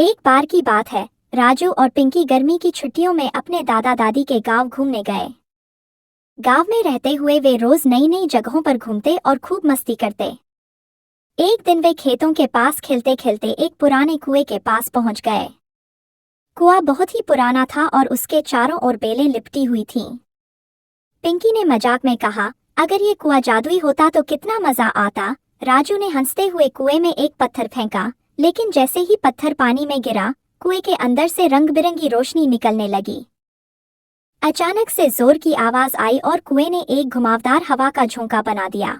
एक बार की बात है, राजू और पिंकी गर्मी की छुट्टियों में अपने दादा दादी के गांव घूमने गए। गांव में रहते हुए वे रोज नई नई जगहों पर घूमते और खूब मस्ती करते। एक दिन वे खेतों के पास खेलते खेलते एक पुराने कुएं के पास पहुंच गए। कुआं बहुत ही पुराना था और उसके चारों ओर बेलें लिपटी हुई थीं। पिंकी ने मजाक में कहा, अगर ये कुआं जादुई होता तो कितना मजा आता। राजू ने हंसते हुए कुएं में एक पत्थर फेंका, लेकिन जैसे ही पत्थर पानी में गिरा, कुएं के अंदर से रंग बिरंगी रोशनी निकलने लगी। अचानक से जोर की आवाज आई और कुएं ने एक घुमावदार हवा का झोंका बना दिया।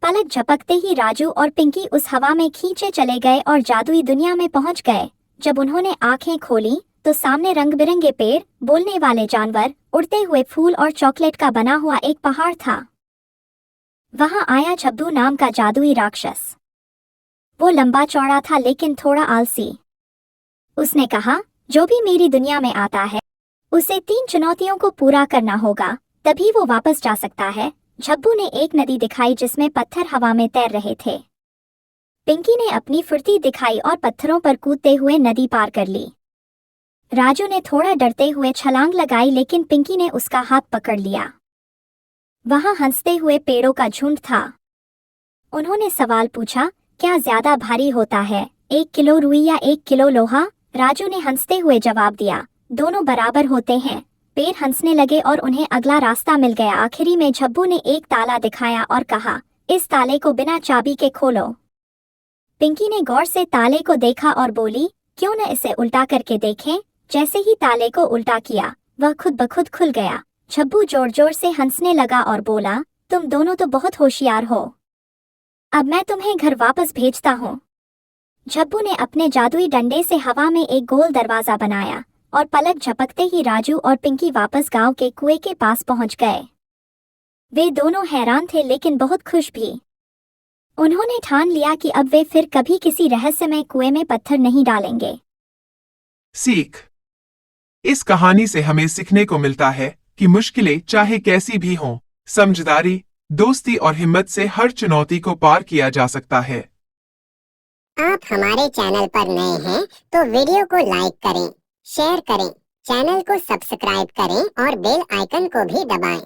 पलक झपकते ही राजू और पिंकी उस हवा में खींचे चले गए और जादुई दुनिया में पहुंच गए। जब उन्होंने आंखें खोली तो सामने रंग बिरंगे पेड़, बोलने वाले जानवर, उड़ते हुए फूल और चॉकलेट का बना हुआ एक पहाड़ था। वहां आया झब्बू नाम का जादुई राक्षस। वो लंबा चौड़ा था लेकिन थोड़ा आलसी। उसने कहा, जो भी मेरी दुनिया में आता है उसे 3 चुनौतियों को पूरा करना होगा, तभी वो वापस जा सकता है। झब्बू ने एक नदी दिखाई जिसमें पत्थर हवा में तैर रहे थे। पिंकी ने अपनी फुर्ती दिखाई और पत्थरों पर कूदते हुए नदी पार कर ली। राजू ने थोड़ा डरते हुए छलांग लगाई लेकिन पिंकी ने उसका हाथ पकड़ लिया। वहां हंसते हुए पेड़ों का झुंड था। उन्होंने सवाल पूछा, क्या ज्यादा भारी होता है, 1 किलो रुई या 1 किलो लोहा? राजू ने हंसते हुए जवाब दिया, दोनों बराबर होते हैं। पेड़ हंसने लगे और उन्हें अगला रास्ता मिल गया। आखिरी में झब्बू ने एक ताला दिखाया और कहा, इस ताले को बिना चाबी के खोलो। पिंकी ने गौर से ताले को देखा और बोली, क्यों न इसे उल्टा करके देखें। जैसे ही ताले को उल्टा किया, वह खुद ब खुद खुल गया। झब्बू जोर जोर से हंसने लगा और बोला, तुम दोनों तो बहुत होशियार हो। अब मैं तुम्हें घर वापस भेजता हूँ। झब्बू ने अपने जादुई डंडे से हवा में एक गोल दरवाजा बनाया और पलक झपकते ही राजू और पिंकी वापस गांव के कुएं के पास पहुंच गए। वे दोनों हैरान थे लेकिन बहुत खुश भी। उन्होंने ठान लिया कि अब वे फिर कभी किसी रहस्यमय कुएं में पत्थर नहीं डालेंगे। सीख। इस कहानी से हमें सीखने को मिलता है कि मुश्किलें चाहे कैसी भी हों, समझदारी, दोस्ती और हिम्मत से हर चुनौती को पार किया जा सकता है। आप हमारे चैनल पर नए हैं तो वीडियो को लाइक करें, शेयर करें, चैनल को सब्सक्राइब करें और बेल आइकन को भी दबाएं।